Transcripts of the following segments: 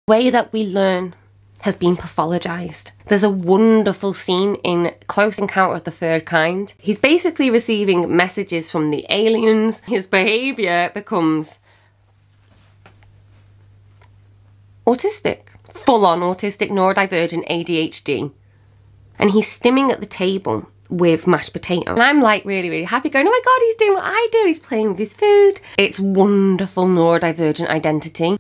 The way that we learn has been pathologized. There's a wonderful scene in Close Encounter of the Third Kind. He's basically receiving messages from the aliens. His behaviour becomes autistic. Full-on autistic, neurodivergent ADHD. And he's stimming at the table with mashed potato. And I'm like really happy, going, oh my god, he's doing what I do. He's playing with his food. It's wonderful neurodivergent identity.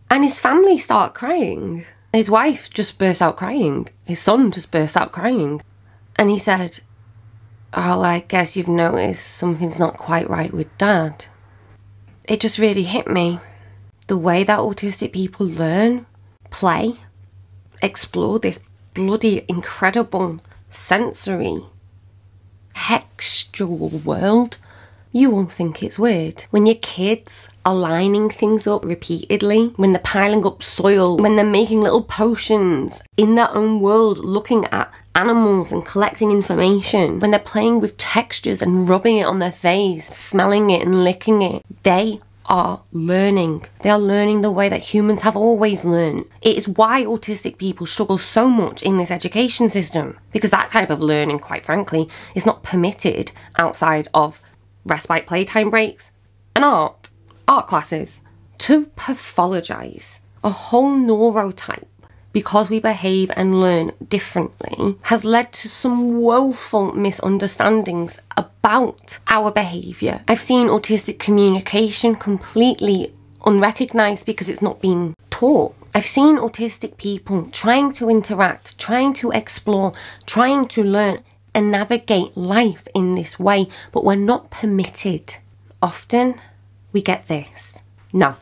And his family start crying. His wife just burst out crying. His son just burst out crying. And he said, oh, I guess you've noticed something's not quite right with Dad. It just really hit me. The way that autistic people learn, play, explore this bloody incredible sensory, textual world. You won't think it's weird. When your kids are lining things up repeatedly, when they're piling up soil, when they're making little potions in their own world, looking at animals and collecting information, when they're playing with textures and rubbing it on their face, smelling it and licking it, they are learning. They are learning the way that humans have always learned. It is why autistic people struggle so much in this education system, because that type of learning, quite frankly, is not permitted outside of respite playtime breaks and art classes. To pathologise a whole neurotype because we behave and learn differently has led to some woeful misunderstandings about our behaviour. I've seen autistic communication completely unrecognised because it's not been taught. I've seen autistic people trying to interact, trying to explore, trying to learn and navigate life in this way, but we're not permitted. Often we get this. No,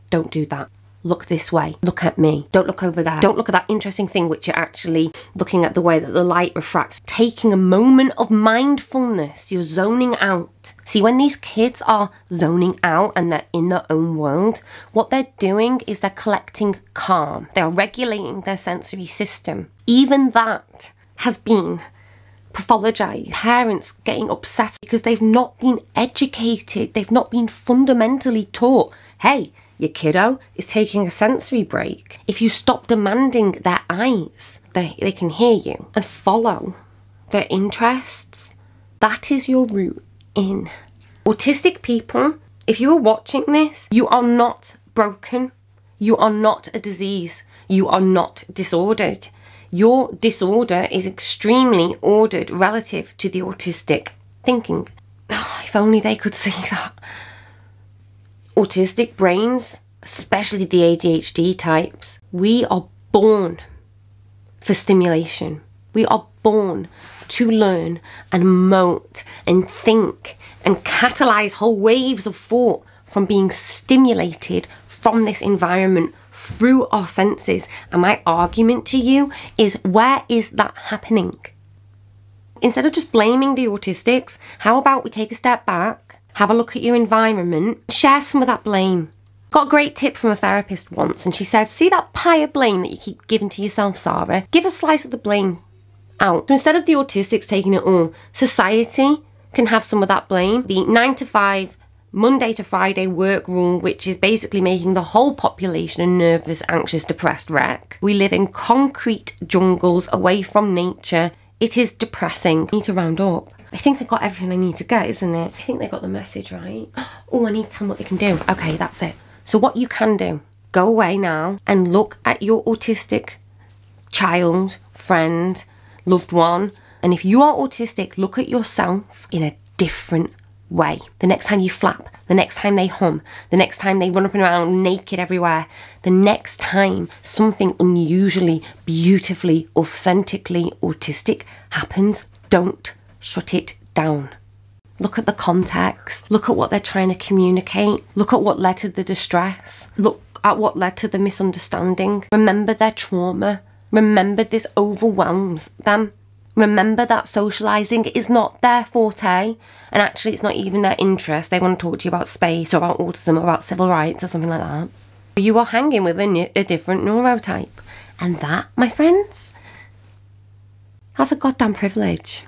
don't do that. Look this way. Look at me. Don't look over there. Don't look at that interesting thing which you're actually looking at, the way that the light refracts. Taking a moment of mindfulness. You're zoning out. See, when these kids are zoning out and they're in their own world, what they're doing is they're collecting calm. They're regulating their sensory system. Even that has been pathologized. Parents getting upset because they've not been educated. They've not been fundamentally taught, hey, your kiddo is taking a sensory break. If you stop demanding their eyes, they can hear you and follow their interests. That is your route in. Autistic people, if you are watching this, you are not broken. You are not a disease. You are not disordered. Your disorder is extremely ordered relative to the autistic thinking. Oh, if only they could see that. Autistic brains, especially the ADHD types, we are born for stimulation. We are born to learn and mote and think and catalyse whole waves of thought from being stimulated from this environment through our senses. And my argument to you is, where is that happening? Instead of just blaming the autistics, how about we take a step back, have a look at your environment, share some of that blame. Got a great tip from a therapist once, and she said, see that pie of blame that you keep giving to yourself, Sarah? Give a slice of the blame out. So instead of the autistics taking it all, society can have some of that blame. The 9 to 5, Monday to Friday work rule, which is basically making the whole population a nervous, anxious, depressed wreck. We live in concrete jungles away from nature. It is depressing. I need to round up. I think they got everything I need to get, isn't it? I think they got the message right. Oh, I need to tell them what they can do. Okay, that's it. So what you can do, go away now and look at your autistic child, friend, loved one. And if you are autistic, look at yourself in a different way. The next time you flap, the next time they hum, the next time they run up and around naked everywhere, the next time something unusually, beautifully, authentically autistic happens, don't shut it down. Look at the context. Look at what they're trying to communicate. Look at what led to the distress. Look at what led to the misunderstanding. Remember their trauma. Remember this overwhelms them. Remember that socialising is not their forte, and actually it's not even their interest. They want to talk to you about space or about autism or about civil rights or something like that. You are hanging with a different neurotype. And that, my friends, that's a goddamn privilege.